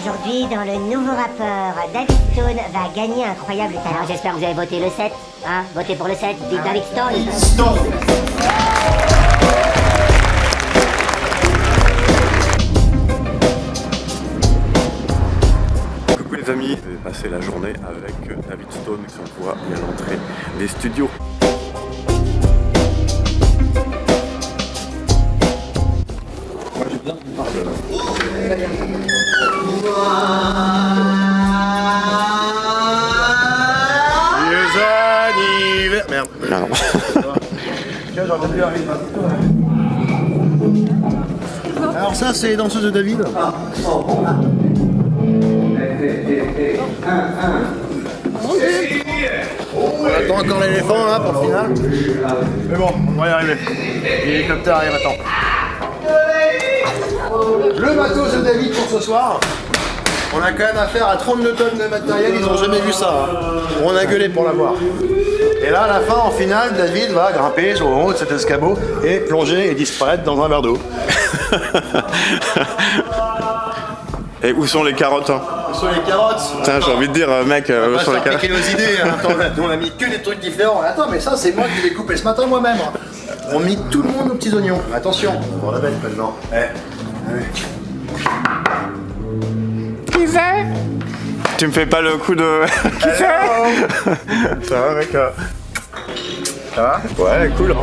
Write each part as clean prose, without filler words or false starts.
Aujourd'hui, dans le nouveau rapport, David Stone va gagner un incroyable talent. Alors j'espère que vous avez voté le 7, hein. Votez pour le 7, dites David Stone. Stone. Coucou les amis, je vais passer la journée avec David Stone qui s'envoie à l'entrée des studios. Moi j'ai bien vous parler. Merde. Non. Alors ça c'est les danseuses de David. On attend encore l'éléphant là pour le final. Mais bon, on va y arriver. L'hélicoptère arrive à temps. Le matos de David pour ce soir. On a quand même affaire à 32 tonnes de matériel, ils ont jamais vu ça. On a gueulé pour l'avoir. Et là, à la fin, en finale, David va grimper sur le haut de cet escabeau et plonger et disparaître dans un verre d'eau. Et où sont les carottes hein? Où sont les carottes? Tiens, j'ai envie de dire, mec, où sont les carottes? On nos idées, hein. Attends, on a mis que des trucs différents. Attends, mais ça, c'est moi qui l'ai coupé ce matin moi-même. On a mis tout le monde aux petits oignons. Attention, on la bête maintenant. Qui c'est? Tu me fais pas le coup de... Qui c'est? Ça va mec? Ça va? Ouais, cool. Hein.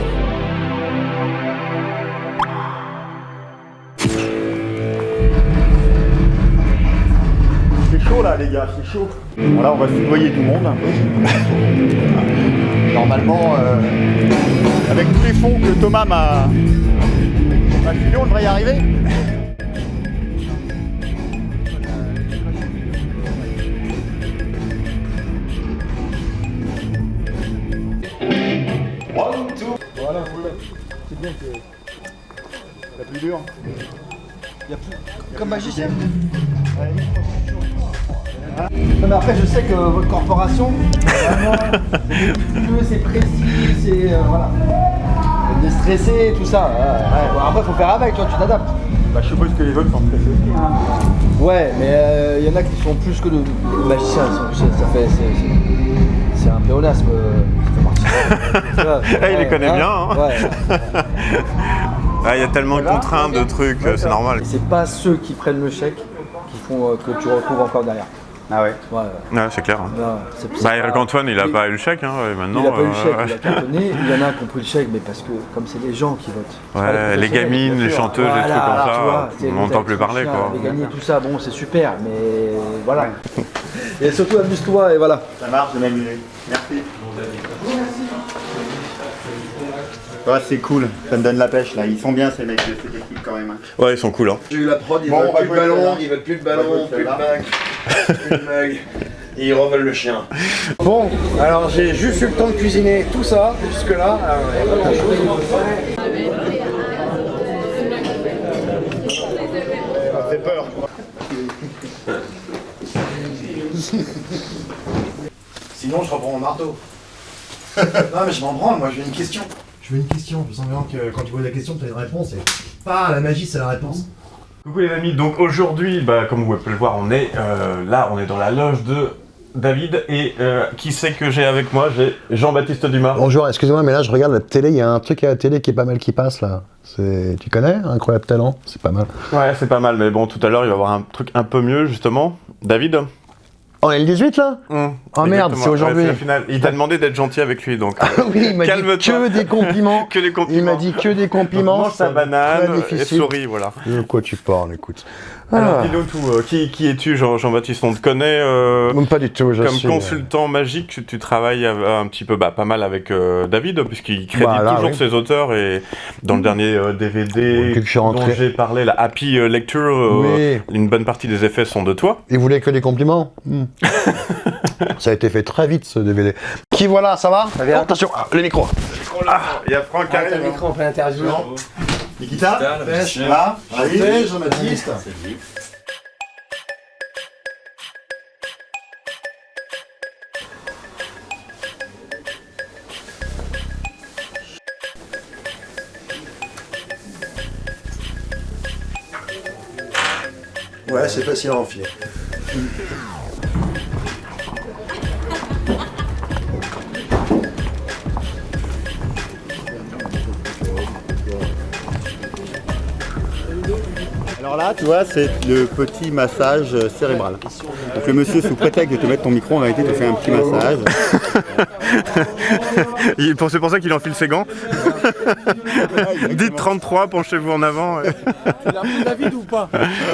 C'est chaud là les gars, c'est chaud. Bon là on va foudroyer tout le monde un peu. Normalement, avec tous les fonds que Thomas m'a filé, on devrait y arriver. Voilà, c'est bien que la plus dure. Il y a plus... Comme magicien. Non mais après je sais que votre corporation, vraiment, c'est précis, c'est voilà. Déstressé, tout ça. Ouais. Bon, après faut faire avec, toi tu t'adaptes. Bah je suppose que les autres sont stressés aussi. Hein. Ouais, mais il y en a qui sont plus que de magiciens, ça fait c'est un pléonasme. Il les connaît bien. Hein. Ouais. Il y a tellement de contraintes, de trucs, c'est normal. Et c'est pas ceux qui prennent le chèque qui font que tu retrouves encore derrière. Ah ouais. Ouais, c'est clair. Hein. Non, Eric Antoine, il a pas eu le chèque, hein, maintenant. Il a pas eu le chèque, il a cartonné. Il y en a qui ont pris le chèque, mais parce que comme c'est les gens qui votent. Ouais, les gamines, les chanteuses, les trucs comme ça, on n'entend plus parler quoi. Les gagner, tout ça, bon, c'est super, mais voilà. Et surtout, amuse-toi et voilà. Ça marche de m'amuser. Merci. Ouais, c'est cool, ça me donne la pêche là, ils sont bien ces mecs de cette équipe quand même. Ouais, ils sont cool hein. J'ai eu la prod, ils veulent plus de ballon, ils veulent plus de ballon, plus de mag, plus de mag. Et ils reveulent le chien. Bon, alors j'ai juste eu le temps de cuisiner tout ça, jusque là. Ça fait peur. Sinon je reprends mon marteau. Non mais je m'en branle, moi je veux une question. Je veux une question, je sens bien que quand tu poses la question, tu as une réponse et pas la magie, c'est la réponse. Coucou les amis, donc aujourd'hui, comme vous pouvez le voir, on est là, on est dans la loge de David et qui c'est que j'ai avec moi? J'ai Jean-Baptiste Dumas. Bonjour, excusez-moi, mais là je regarde la télé, il y a un truc à la télé qui est pas mal qui passe là. Tu connais Incroyable Talent? C'est pas mal. Ouais, c'est pas mal, mais bon, tout à l'heure il va y avoir un truc un peu mieux justement. David? On est le 18 là? Oh merde, c'est aujourd'hui. Ouais, il t'a demandé d'être gentil avec lui donc. Oui, il m'a dit que des compliments. Que des compliments. Il m'a dit que des compliments. Mange sa banane et souris, voilà. De quoi tu parles, écoute. Alors dis-nous tout, qui es-tu Jean-Baptiste? On te connaît pas du tout, comme consultant magique, tu travailles un petit peu, pas mal avec David, puisqu'il crédite toujours ses auteurs, et dans le dernier DVD dont j'ai parlé, la Happy Lecture, une bonne partie des effets sont de toi. Il voulait que des compliments. Ça a été fait très vite ce DVD. Qui voilà, ça va? Oh, attention, le micro. Il y a Franck qui arrive. Le micro en plein interview. Nikita, pêche, là, allez, Jean-Baptiste. Ouais, c'est facile à enfiler. Alors là, tu vois, c'est le petit massage cérébral. Donc le monsieur, sous prétexte de te mettre ton micro, en réalité, te fait un petit massage. C'est pour ça qu'il enfile ses gants. Dites 33, penchez-vous en avant. Tu l'as pris David ou pas?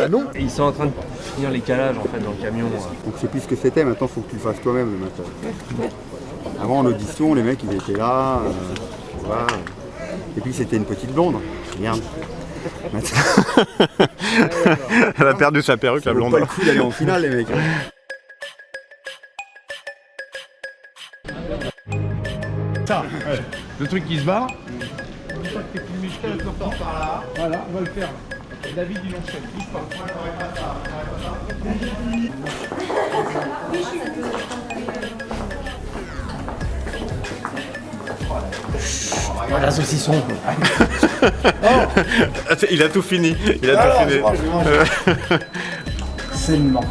Non. Ils sont en train de finir les calages en fait dans le camion. Donc c'est plus ce que c'était, maintenant il faut que tu le fasses toi-même le massage. Avant en audition, les mecs ils étaient là, tu vois. Et puis c'était une petite blonde. Merde. Elle a perdu sa perruque, la blonde. Pas le coup d'aller en finale, les mecs. Ça, ouais. Le truc qui se barre. Une fois que t'es filmé, je te retourne par là. Voilà, on va le faire. David, il enchaîne. Bouge pas. La saucisson. Il a tout fini. Il a tout fini. C'est mort.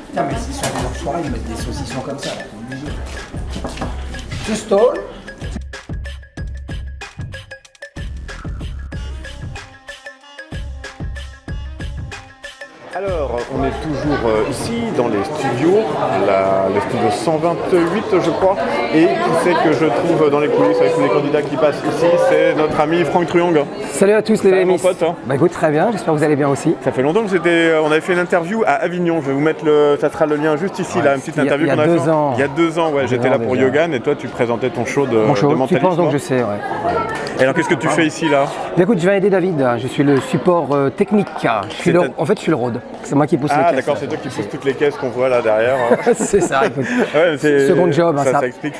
Putain, mais c'est sur les soirées, ils mettent des saucissons comme ça, là, c'est obligé. Tu stall. Alors, on est toujours ici dans les studios, le studio 128 je crois, et qui c'est que je trouve dans les coulisses avec tous les candidats qui passent ici, c'est notre ami Franck Truong. Salut à tous les mon Miss. pote. Hein. Bah écoute, très bien, j'espère que vous allez bien aussi. Ça fait longtemps que on avait fait une interview à Avignon, je vais vous mettre ça sera le lien juste ici, là, une petite interview qu'on a fait. Il y a 2 ans, ouais, j'étais là pour Yogan et toi tu présentais ton show de mentalisme. Tu penses donc je sais, ouais. Et alors qu'est-ce que tu fais ici là? Bah écoute, je viens aider David, je suis le support technique. En fait, je suis le road, c'est moi qui pousse les caisses. Ah d'accord, c'est toi qui pousse toutes les caisses qu'on voit là derrière. C'est ça, écoute. Ouais, second job, hein, ça explique.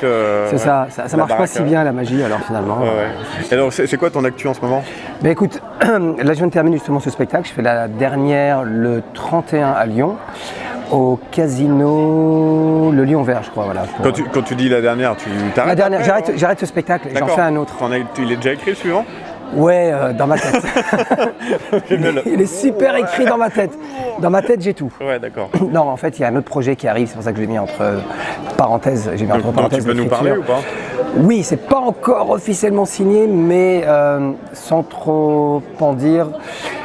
C'est ça marche pas si bien la magie alors finalement. Ouais. Et alors c'est quoi ton actu en ce moment? Bah écoute, là je viens de terminer justement ce spectacle, je fais la dernière le 31 à Lyon. Au casino Le Lion Vert, je crois. Voilà, quand tu dis la dernière, tu t'arrêtes? La dernière, j'arrête ce spectacle et j'en fais un autre. Il est déjà écrit le suivant? Ouais, dans ma tête. Il est super écrit dans ma tête. Dans ma tête, j'ai tout. Ouais, d'accord. Non, en fait, il y a un autre projet qui arrive, c'est pour ça que je l'ai mis entre parenthèses. J'ai mis entre parenthèses. Tu peux nous parler ou pas? Oui, c'est pas encore officiellement signé, mais sans trop en dire,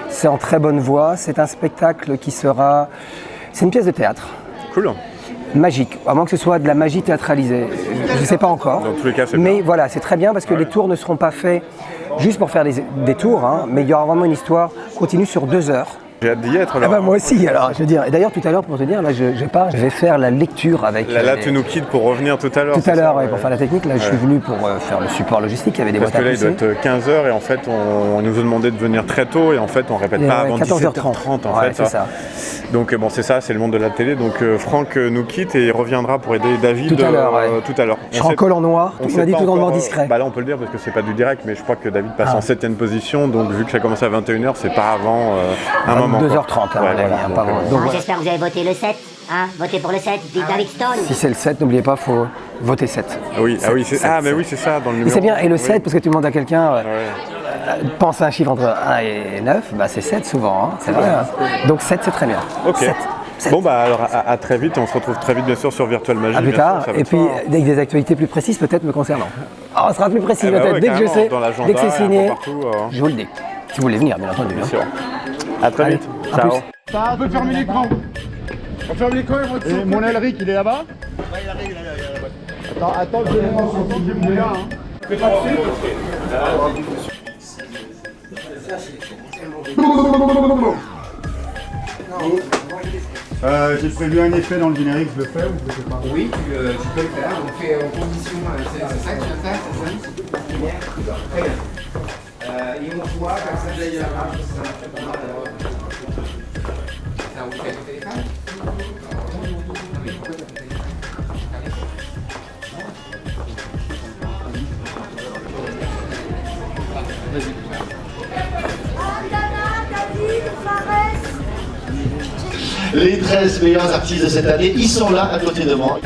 c'est en très bonne voie. C'est un spectacle qui sera... C'est une pièce de théâtre. Cool. Magique, à moins que ce soit de la magie théâtralisée. Je ne sais pas encore. Dans tous les cas, c'est mais bien. Voilà, c'est très bien parce que les tours ne seront pas faits juste pour faire des tours, hein, mais il y aura vraiment une histoire continue sur 2 heures. J'ai hâte d'y être là. Ah bah moi aussi alors, je veux dire. Et d'ailleurs tout à l'heure pour te dire, là je vais faire la lecture avec... Là tu nous quittes pour revenir tout à l'heure. Tout à l'heure, ouais, pour faire la technique. Là je suis venu pour faire le support logistique, il y avait des boîtes à pousser. Parce que là il doit être 15h et en fait on nous a demandé de venir très tôt et en fait on répète pas avant 17h30 en fait. C'est ça. Donc bon c'est ça, c'est le monde de la télé. Donc Franck nous quitte et il reviendra pour aider David tout à l'heure. Tout à l'heure. Je serai en col en noir, il m'a dit tout en noir discret. Bah là on peut le dire parce que c'est pas du direct mais je crois que David passe en 7ème position donc vu que ça commence à 21h c'est pas avant un moment. 2h30. Donc j'espère que vous avez voté le 7, hein, votez pour le 7, vive David Stone. Si c'est le 7, n'oubliez pas, il faut voter 7. Oui, mais oui, c'est ça dans le numéro. C'est bien, et le 7, parce que tu demandes à quelqu'un, pense à un chiffre entre 1 et 9, bah c'est 7 souvent, hein, c'est vrai. Hein. Donc 7, c'est très bien. Ok. 7. Bon bah alors à très vite, on se retrouve très vite bien sûr sur Virtual Magie. À plus tard, et puis avec des actualités plus précises peut-être me concernant. Oh, on sera plus précis peut-être, ouais, dès que je sais, dès que c'est signé, je vous le dis. Si vous voulez venir, bien entendu. Bien sûr. À très vite. Ciao. On peut fermer l'écran. On ferme l'écran et mon Elric, il est là-bas? Il arrive là. Attends, je vais voir son film là. Fais pas J'ai prévu un effet dans le générique, je le fais ou je le fais pas? Oui, tu peux le faire. On fait en condition. C'est ça que tu vas faire, c'est ça? Très bien. Et on voit comme ça d'ailleurs. Ça vous fait au téléphone? Les 13 meilleurs artistes de cette année, ils sont là à côté de moi.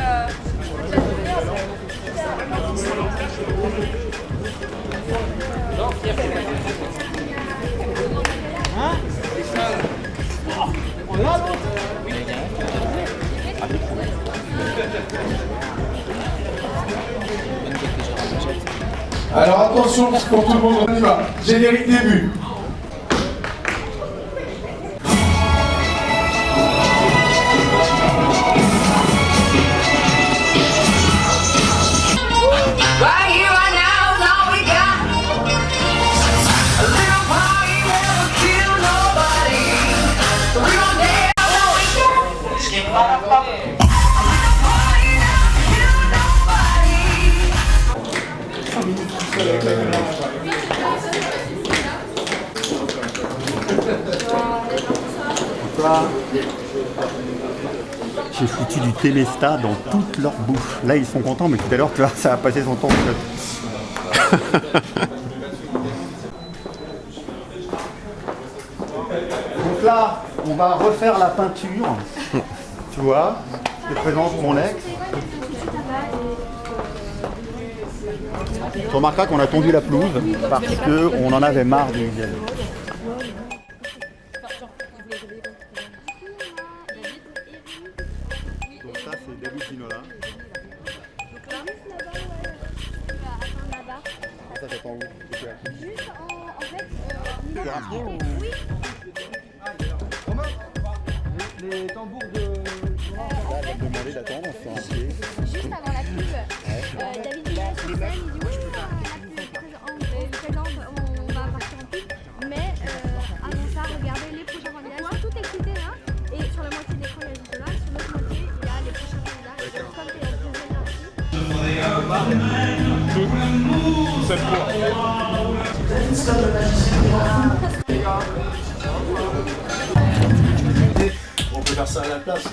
Alors attention, pour tout le monde, on y va. Générique début. J'ai foutu du Télesta dans toute leur bouffe. Là, ils sont contents, mais tout à l'heure, tu vois, ça a passé son temps. Donc là, on va refaire la peinture. Tu vois, je te présente mon ex. Tu remarqueras qu'on a tondu la pelouse parce qu'on en avait marre du gel. Donc ça, c'est David Ginola. Ça, j'attends où? Juste en fait, Tu as un pied ou... oui. Les tambours de... On va te demander d'attendre sur un pied. Juste avant la pub, David Ginola sur scène, il dit oui, on présente, on va partir en pub, mais avant ça, regardez les prochains candidats, ils sont tout excités là, et sur la moitié de l'écran il y a Ginola, sur l'autre moitié il y a les prochains candidats, et comme t'es en deuxième On peut faire ça à la place.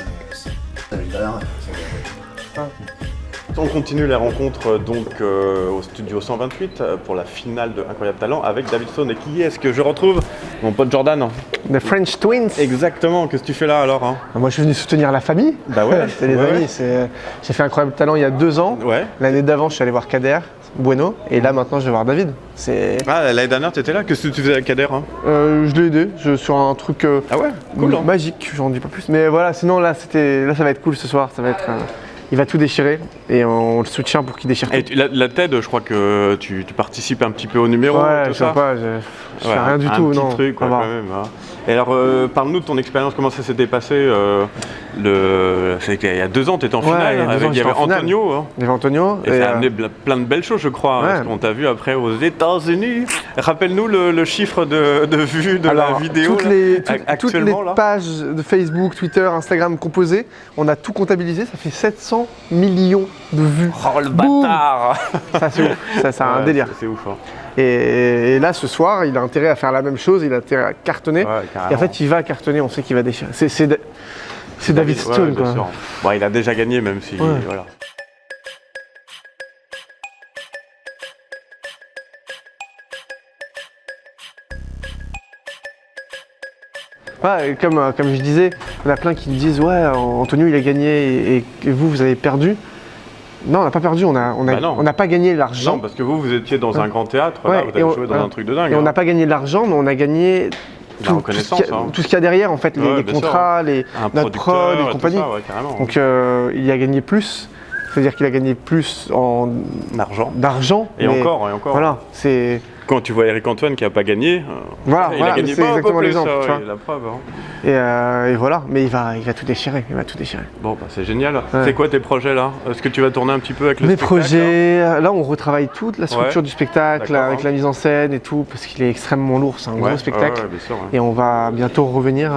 On continue les rencontres donc au studio 128 pour la finale de Incroyable Talent avec David Stone. Et qui est-ce que je retrouve? Mon pote Jordan. The French Twins. Exactement, qu'est-ce que tu fais là alors hein? Moi je suis venu soutenir la famille. Bah ouais, c'est les amis. J'ai fait Incroyable Talent il y a 2 ans. Ouais. L'année d'avant je suis allé voir Kader, Bueno, et là maintenant je vais voir David. Ah, l'année dernière t'étais là, qu'est-ce que tu faisais avec Kader hein? Je l'ai aidé sur un truc ah ouais, cool, hein. magique, j'en dis pas plus. Mais voilà, sinon là ça va être cool ce soir, ça va être... il va tout déchirer et on le soutient pour qu'il déchire tout. Et la TED, je crois que tu participes un petit peu au numéro, ouais, tout je sais ça. pas, je fais rien du tout, non. Un petit truc, quoi, quand même. Hein. Et alors, parle-nous de ton expérience, comment ça s'était passé c'est qu'il y a 2 ans, tu étais en finale, il y avait Antonio. Hein. Il y avait Antonio. Et ça a amené plein de belles choses, je crois, parce qu'on t'a vu après aux États-Unis. Rappelle-nous le chiffre de vues de la vidéo. Toutes les pages de Facebook, Twitter, Instagram composées, on a tout comptabilisé, ça fait 700 millions de vues. Oh le bâtard! Ça c'est ouf, ça c'est un délire. C'est ouf. Hein. Et là ce soir, il a intérêt à faire la même chose, il a intérêt à cartonner. Et en fait, il va cartonner, on sait qu'il va déchirer. C'est David Stone, quoi. Bon, il a déjà gagné, même si. Voilà. Ouais, comme je disais, on a plein qui me disent ouais, Antonio il a gagné et vous avez perdu. Non, on n'a pas perdu, on n'a pas gagné l'argent. Non, parce que vous étiez dans un grand théâtre, là, vous avez joué dans un truc de dingue. Et on n'a pas gagné l'argent, mais on a gagné tout ce qu'il y a derrière, en fait, les contrats, notre prod et compagnie. Donc il a gagné plus, c'est-à-dire qu'il a gagné plus en d'argent. Et encore. Voilà, c'est... Quand tu vois Eric Antoine qui n'a pas gagné, il a gagné pas un peu plus, la preuve. Hein. Et voilà, mais il va tout déchirer, Bon, bah, c'est génial. Ouais. C'est quoi tes projets là? Est-ce que tu vas tourner un petit peu avec le spectacle? Mes projets, là on retravaille toute la structure du spectacle, avec la mise en scène et tout, parce qu'il est extrêmement lourd, c'est un gros spectacle. Bien sûr, et on va bientôt revenir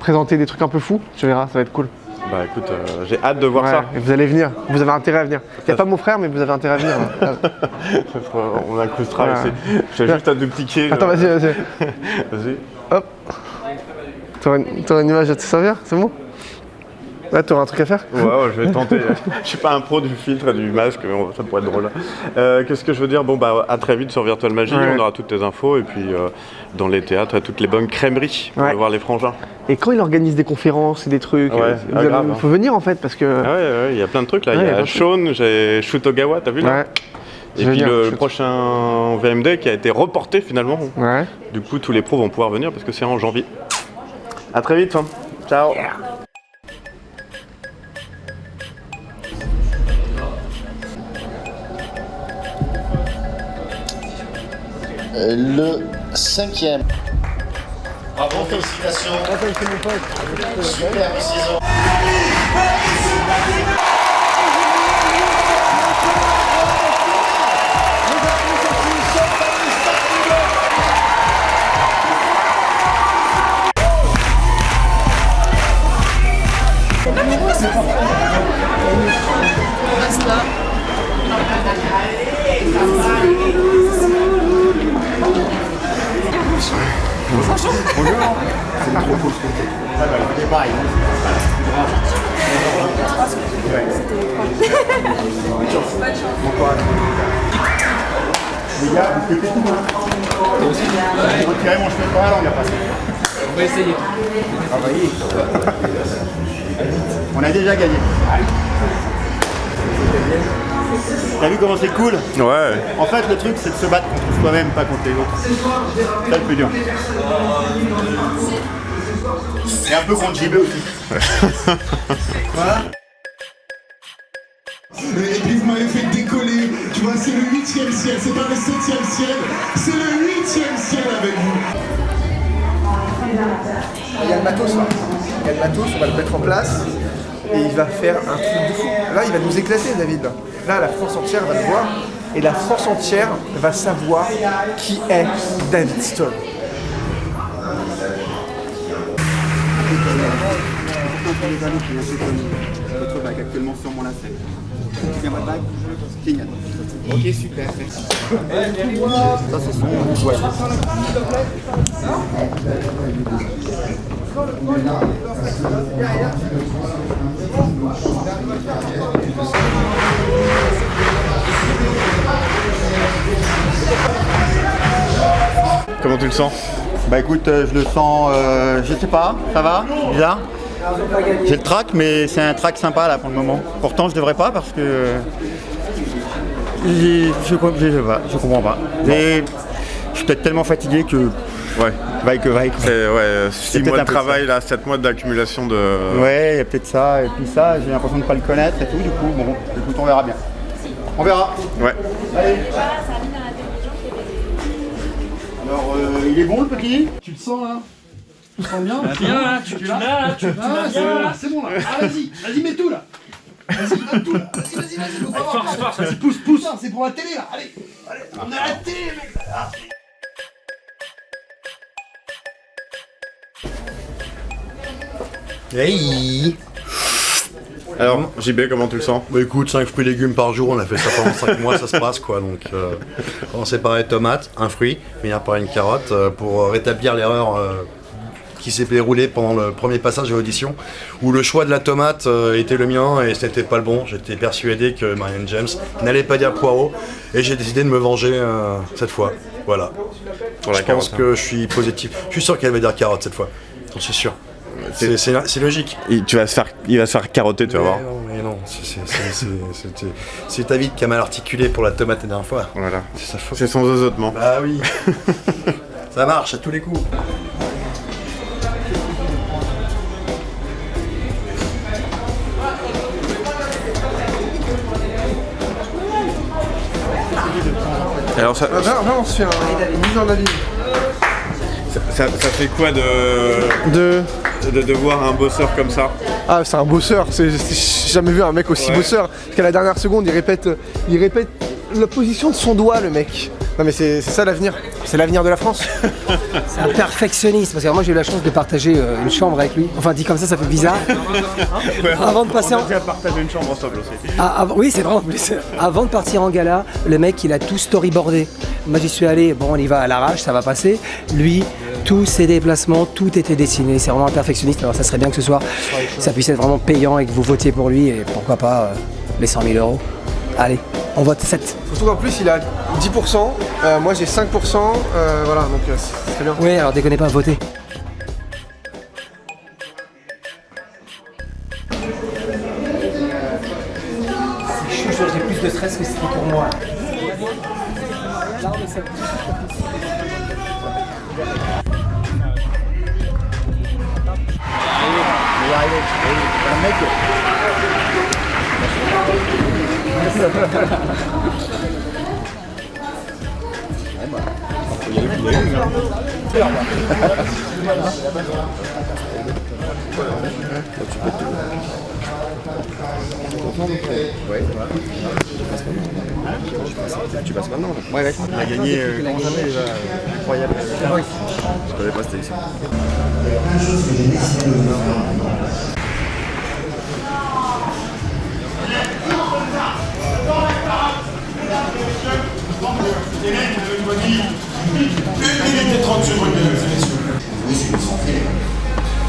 présenter des trucs un peu fous, tu verras, ça va être cool. Bah écoute, j'ai hâte de voir ça. Et vous allez venir, vous avez intérêt à venir. Il n'y a pas mon frère, mais vous avez intérêt à venir. On incrustera ici. J'ai juste à dupliquer. Attends, vas-y. Vas-y. Hop. T'auras une image à te servir, c'est bon? Là, t'auras un truc à faire? Ouais, je vais tenter. Je suis pas un pro du filtre et du masque, mais ça pourrait être drôle. Qu'est-ce que je veux dire? Bon, bah, à très vite sur Virtual Magie, on aura toutes tes infos, et puis dans les théâtres, toutes les bonnes crèmeries, on va voir les frangins. Et quand il organise des conférences et des trucs, il faut venir en fait, parce que... Ouais, il y a plein de trucs là. Il y a Sean, j'ai Shutogawa, t'as vu là? Et puis le prochain VMD qui a été reporté finalement. Du coup, tous les pros vont pouvoir venir parce que c'est en janvier. À très vite. Ciao. Le 5e. Bravo, félicitations. Super saison. Les gars, vous pétez tout. Retirez mon cheveu par la langue après. On va essayer. Travaillez. On a déjà gagné. T'as vu comment c'est cool? Ouais. En fait, le truc, c'est de se battre contre soi-même, pas contre les autres. C'est ça le plus dur. Et un peu contre JB aussi. Voilà. Et puis vous m'avez fait décoller, tu vois, c'est le 8e ciel, c'est pas le 7e ciel, c'est le 8e ciel avec vous. Il y a le matos là, il y a le matos, on va le mettre en place et il va faire un truc de fou. Là il va nous éclater David. Là la France entière va le voir et la France entière va savoir qui est David Stone. Pour les anneaux qui est assez connu. Votre bague actuellement sur mon lacet. Tu viens ma bague? King. Ok, super, merci. Ça c'est son ouais. Comment tu le sens? Bah écoute, je le sens, je sais pas, ça va? Bizarre? J'ai le track, mais c'est un track sympa là pour le moment. Pourtant je devrais pas parce que je comprends pas. Et je suis peut-être tellement fatigué que ouais, vaille que vaille. C'est ouais, 6 mois de travail là, 7 mois d'accumulation de. Ouais, il y a peut-être ça, et puis ça, j'ai l'impression de pas le connaître et tout, du coup, bon, écoute, on verra bien. On verra. Ouais. Allez. Alors, il est bon le petit? Tu le sens là? Tu le sens bien? Bien là, tu l'as, c'est bon là. Ah, vas-y, mets tout là. Vas-y, donne tout là. Vas-y, faut pas avoir peur. Vas-y, pousse. C'est pour la télé là. Allez, on est à la télé, mec. Ah. Hey. Alors, JB, comment tu le sens? Bah écoute, 5 fruits et légumes par jour, on a fait ça pendant 5 mois, ça se passe quoi. Donc, commencer par les tomates, un fruit, finir par une carotte, pour rétablir l'erreur qui s'est déroulée pendant le premier passage de l'audition, où le choix de la tomate était le mien et ce n'était pas le bon. J'étais persuadé que Marianne James n'allait pas dire poireau, et j'ai décidé de me venger cette fois. Voilà. Je pense que je suis positif. Je suis sûr qu'elle va dire carotte cette fois. J'en suis sûr. C'est logique. Il va se faire carotter, tu vas voir. Mais non, c'est David qui a mal articulé pour la tomate la dernière fois. Voilà. C'est sa faute. C'est son zozotement. Bah oui. Ça marche à tous les coups. Alors ça... Là, on se fait une mise en avis. Ça fait quoi de voir un bosseur comme ça? Ah, c'est un bosseur, j'ai jamais vu un mec aussi bosseur. Parce qu'à la dernière seconde, il répète la position de son doigt, le mec. Non mais c'est ça l'avenir, c'est l'avenir de la France. C'est un perfectionniste, parce que moi j'ai eu la chance de partager une chambre avec lui. Enfin dit comme ça fait bizarre. Avant de passer on a déjà partagé une chambre ensemble aussi. Oui c'est vrai en plus. Avant de partir en gala, le mec il a tout storyboardé. Moi j'y suis allé, bon on y va à l'arrache, ça va passer. Lui, tous ses déplacements, tout était dessiné. C'est vraiment un perfectionniste, alors ça serait bien que ce soir, ça puisse être vraiment payant et que vous votiez pour lui et pourquoi pas les 100 000 €. Allez, on vote 7. Surtout qu'en plus il a 10%, moi j'ai 5%, voilà, donc c'est bien. Oui, alors déconnez pas, votez. C'est chaud, j'ai plus de stress que c'était pour moi. Là, on y arriver. Un mec. Tu passes maintenant. Ouais. On a gagné comment ça s'appelle, incroyable. Je connais pas cette émission. Une minute et 30 secondes, mesdames et messieurs. Oui, c'est une sans fait.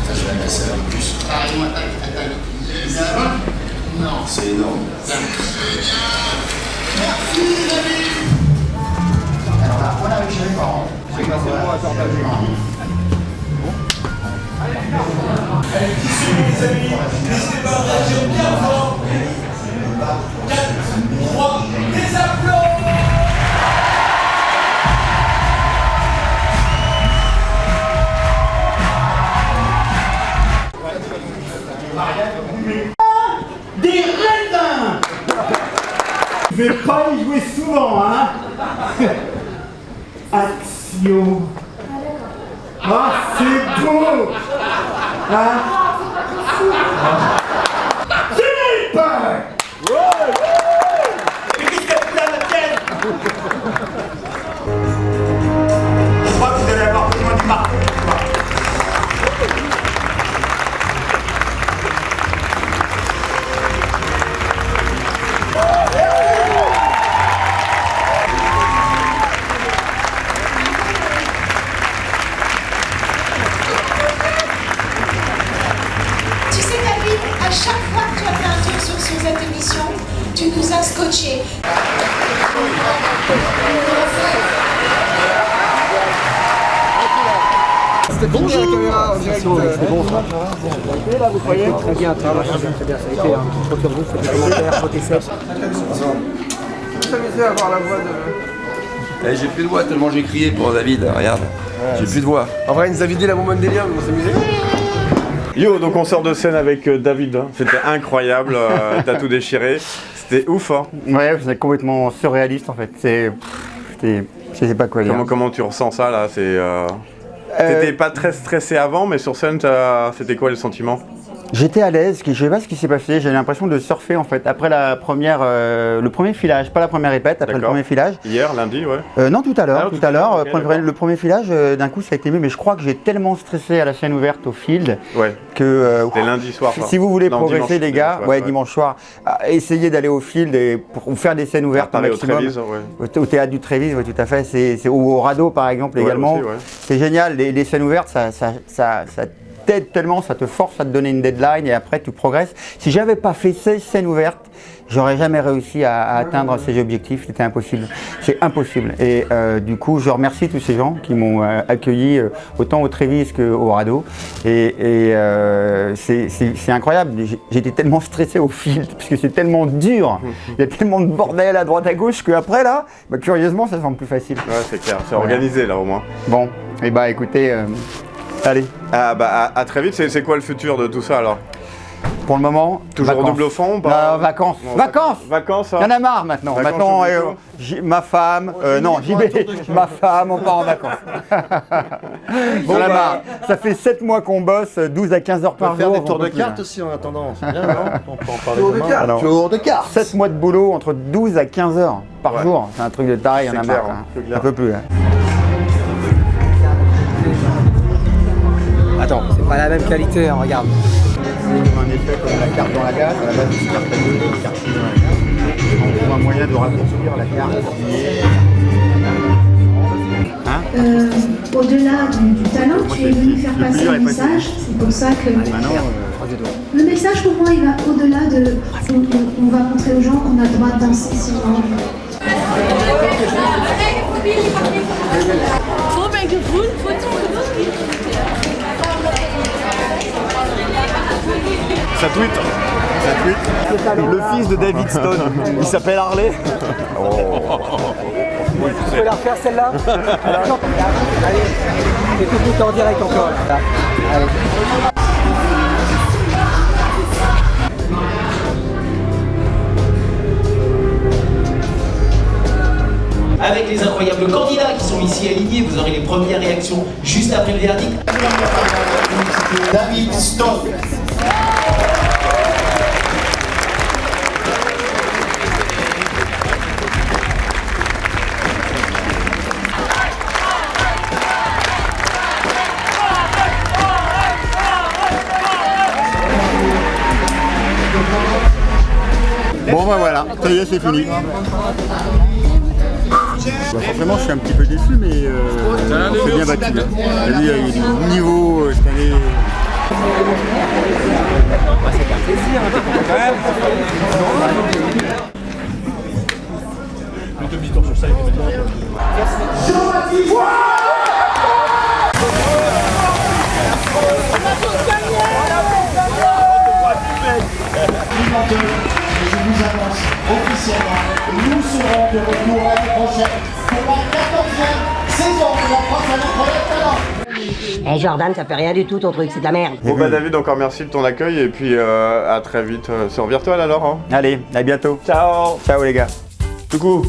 Ça, je vais la casser avec plus. Non. C'est énorme. Merci, David. Alors là, on a réussi les parents. C'est grâce à moi à partager. Allez, 10 secondes, les amis. N'hésitez pas à réagir bien fort. 4, 3, les applaudissements. Des rêves. Je vais pas y jouer souvent, hein. Action. Ah, c'est beau. Hein. Philippe. Mais qu'est-ce qu'il y a plus à la tête? Je crois que vous allez avoir besoin du marteau. Tu sais David, à chaque fois que tu as fait un tour sur cette émission, tu nous as scotché. C'était bon la caméra en direct. C'était bon ça. Et là vous croyez très bien, très bien, ça a été un petit retour vous, faites des commentaires, votez ça. Vous s'amusez à avoir la voix de... J'ai plus de voix tellement j'ai crié pour David, regarde. J'ai plus de voix. En vrai, il nous a vidé la bonbonne d'Elia, mais on s'amusait. Yo, donc on sort de scène avec David, hein. C'était incroyable, t'as tout déchiré, c'était ouf hein. Ouais, c'est complètement surréaliste en fait, je sais pas quoi dire. Comment tu ressens ça là? T'étais pas très stressé avant, mais sur scène, c'était quoi le sentiment? J'étais à l'aise, je sais pas ce qui s'est passé, j'ai l'impression de surfer en fait, après la première, le premier filage, pas la première répète, après le premier filage. Hier, lundi, ouais. Non, tout à l'heure, okay, le premier filage, d'un coup ça a été mieux, mais je crois que j'ai tellement stressé à la scène ouverte au field, ouais, que c'était lundi soir. Si vous voulez progresser dimanche, les gars, dimanche soir, essayez d'aller au field et pour faire des scènes ouvertes au maximum. Au théâtre du Trévise, ouais, tout à fait, c'est au Radeau par exemple également, aussi, ouais. C'est génial, les scènes ouvertes, ça t'aide tellement, ça te force à te donner une deadline et après tu progresses. Si j'avais pas fait ces scènes ouvertes, j'aurais jamais réussi à atteindre ces objectifs, c'était impossible. C'est impossible. Et du coup, je remercie tous ces gens qui m'ont accueilli autant au Trévise qu'au Radeau. Et c'est incroyable. J'étais tellement stressé au field parce que c'est tellement dur. Il y a tellement de bordel à droite à gauche qu'après là, curieusement, ça semble plus facile. Ouais, c'est clair. C'est organisé là au moins. Bon, et écoutez. Allez. À très vite, c'est quoi le futur de tout ça alors? Pour le moment, toujours double au fond vacances. Vacances. Il y en a marre maintenant. Maintenant, ma femme, ma femme, on part en vacances. Bon, on a marre. Ça fait 7 mois qu'on bosse, 12 à 15 heures par jour. On peut faire des tours de cartes aussi en attendant. C'est bien, non? On peut en parler demain. Tour de cartes. 7 mois de boulot entre 12 à 15 heures par jour. C'est un truc de taré, il y en a marre. Un peu plus. Attends, c'est pas la même qualité, hein, regarde. C'est un effet comme la carte dans la gaz, à la base c'est carte à deux, une carte dans la gaz. On trouve un moyen de raccourcir la carte au-delà du talent, tu es venu faire passer un message. C'est pour ça que le message pour moi il va au-delà de on va montrer aux gens qu'on a le droit de danser si on a envie. Ça tweet. Le fils de David Stone, il s'appelle Harley. Tu peux la refaire celle-là? Allez, c'est tout en direct encore. Là. Allez. ici alignés, vous aurez les premières réactions juste après le verdict. David Stone. Bon ben voilà, ça y est, c'est fini. Bah forcément, je suis un petit peu déçu, mais c'est bien battu. T'as vu, il y a eu du niveau cette année. C'est un plaisir, t'es content quand même. Le demi-tour sur ça, il est Je vous annonce officiellement, nous serons de retour l'année prochaine pour la 14e saison de la France à l'incroyable talent. Eh Jordan, ça fait rien du tout ton truc, c'est de la merde. Bon bah David, encore merci de ton accueil et puis à très vite sur Virtual alors. Hein. Allez, à bientôt. Ciao. Ciao les gars. Du coup,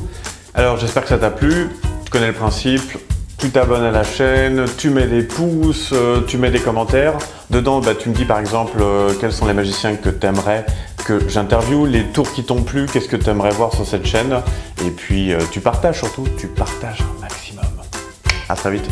alors j'espère que ça t'a plu, tu connais le principe. Tu t'abonnes à la chaîne, tu mets des pouces, tu mets des commentaires. Dedans, bah, tu me dis par exemple quels sont les magiciens que tu aimerais que j'interviewe, les tours qui t'ont plu, qu'est-ce que tu aimerais voir sur cette chaîne. Et puis tu partages surtout, tu partages un maximum. À très vite.